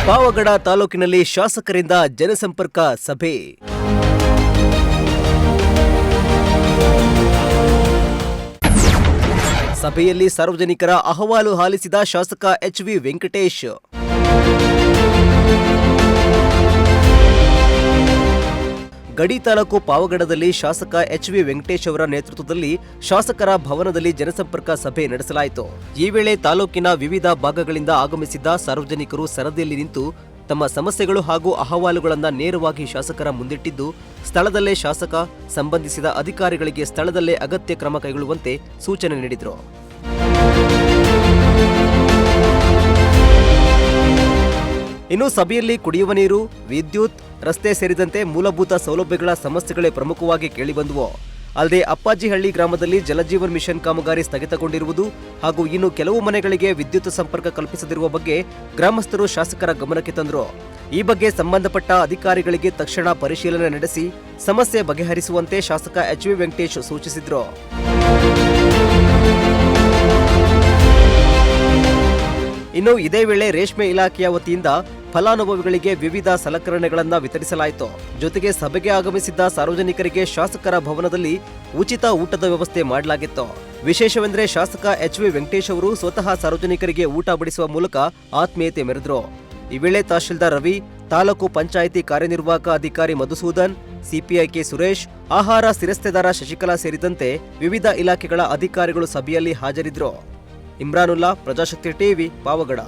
ಪಾವಗಡ ತಾಲೂಕಿನಲ್ಲಿ ಶಾಸಕರಿಂದ ಜನಸಂಪರ್ಕ ಸಭೆ. ಸಭೆಯಲ್ಲಿ ಸಾರ್ವಜನಿಕರ ಅಹವಾಲು ಆಲಿಸಿದ ಶಾಸಕ ಎಚ್.ವಿ. ವೆಂಕಟೇಶ್. ಗಡಿ ತಾಲೂಕು ಪಾವಗಡದಲ್ಲಿ ಶಾಸಕ ಎಚ್.ವಿ. ವೆಂಕಟೇಶ್ ಅವರ ನೇತೃತ್ವದಲ್ಲಿ ಶಾಸಕರ ಭವನದಲ್ಲಿ ಜನಸಂಪರ್ಕ ಸಭೆ ನಡೆಸಲಾಯಿತು. ಈ ವೇಳೆ ತಾಲೂಕಿನ ವಿವಿಧ ಭಾಗಗಳಿಂದ ಆಗಮಿಸಿದ್ದ ಸಾರ್ವಜನಿಕರು ಸರದಿಯಲ್ಲಿ ನಿಂತು ತಮ್ಮ ಸಮಸ್ಯೆಗಳು ಹಾಗೂ ಅಹವಾಲುಗಳನ್ನು ನೇರವಾಗಿ ಶಾಸಕರ ಮುಂದಿಟ್ಟಿದ್ದು, ಸ್ಥಳದಲ್ಲೇ ಶಾಸಕ ಸಂಬಂಧಿಸಿದ ಅಧಿಕಾರಿಗಳಿಗೆ ಸ್ಥಳದಲ್ಲೇ ಅಗತ್ಯ ಕ್ರಮ ಕೈಗೊಳ್ಳುವಂತೆ ಸೂಚನೆ ನೀಡಿದರು. ಇನ್ನು ಸಭೆಯಲ್ಲಿ ಕುಡಿಯುವ ನೀರು, ವಿದ್ಯುತ್, ರಸ್ತೆ ಸೇರಿದಂತೆ ಮೂಲಭೂತ ಸೌಲಭ್ಯಗಳ ಸಮಸ್ಯೆಗಳೇ ಪ್ರಮುಖವಾಗಿ ಕೇಳಿಬಂದವು. ಅಲ್ಲದೆ ಅಪ್ಪಾಜಿಹಳ್ಳಿ ಗ್ರಾಮದಲ್ಲಿ ಜಲಜೀವನ್ ಮಿಷನ್ ಕಾಮಗಾರಿ ಸ್ಥಗಿತಗೊಂಡಿರುವುದು ಹಾಗೂ ಇನ್ನು ಕೆಲವು ಮನೆಗಳಿಗೆ ವಿದ್ಯುತ್ ಸಂಪರ್ಕ ಕಲ್ಪಿಸದಿರುವ ಬಗ್ಗೆ ಗ್ರಾಮಸ್ಥರು ಶಾಸಕರ ಗಮನಕ್ಕೆ ತಂದರು. ಈ ಬಗ್ಗೆ ಸಂಬಂಧಪಟ್ಟ ಅಧಿಕಾರಿಗಳಿಗೆ ತಕ್ಷಣ ಪರಿಶೀಲನೆ ನಡೆಸಿ ಸಮಸ್ಯೆ ಬಗೆಹರಿಸುವಂತೆ ಶಾಸಕ ಎಚ್.ವಿ. ವೆಂಕಟೇಶ್ ಸೂಚಿಸಿದರು. ಇನ್ನು ಇದೇ ವೇಳೆ ರೇಷ್ಮೆ ಇಲಾಖೆಯ ವತಿಯಿಂದ ಫಲಾನುಭವಿಗಳಿಗೆ ವಿವಿಧ ಸಲಕರಣೆಗಳನ್ನು ವಿತರಿಸಲಾಯಿತು. ಜೊತೆಗೆ ಸಭೆಗೆ ಆಗಮಿಸಿದ್ದ ಸಾರ್ವಜನಿಕರಿಗೆ ಶಾಸಕರ ಭವನದಲ್ಲಿ ಉಚಿತ ಊಟದ ವ್ಯವಸ್ಥೆ ಮಾಡಲಾಗಿತ್ತು. ವಿಶೇಷವೆಂದರೆ ಶಾಸಕ ಎಚ್.ವಿ. ವೆಂಕಟೇಶ್ ಅವರು ಸ್ವತಃ ಸಾರ್ವಜನಿಕರಿಗೆ ಊಟ ಬಡಿಸುವ ಮೂಲಕ ಆತ್ಮೀಯತೆ ಮೆರೆದರು. ಈ ವೇಳೆ ತಹಶೀಲ್ದಾರ್ ರವಿ, ತಾಲೂಕು ಪಂಚಾಯಿತಿ ಕಾರ್ಯನಿರ್ವಾಹಕ ಅಧಿಕಾರಿ ಮಧುಸೂದನ್, ಸಿಪಿಐ ಕೆ ಸುರೇಶ್, ಆಹಾರ ಸ್ಥಿರಸ್ತೆದಾರ ಶಶಿಕಲಾ ಸೇರಿದಂತೆ ವಿವಿಧ ಇಲಾಖೆಗಳ ಅಧಿಕಾರಿಗಳು ಸಭೆಯಲ್ಲಿ ಹಾಜರಿದ್ದರು. ಇಮ್ರಾನುಲ್ಲಾ, ಪ್ರಜಾಶಕ್ತಿ ಟಿವಿ, ಪಾವಗಡ.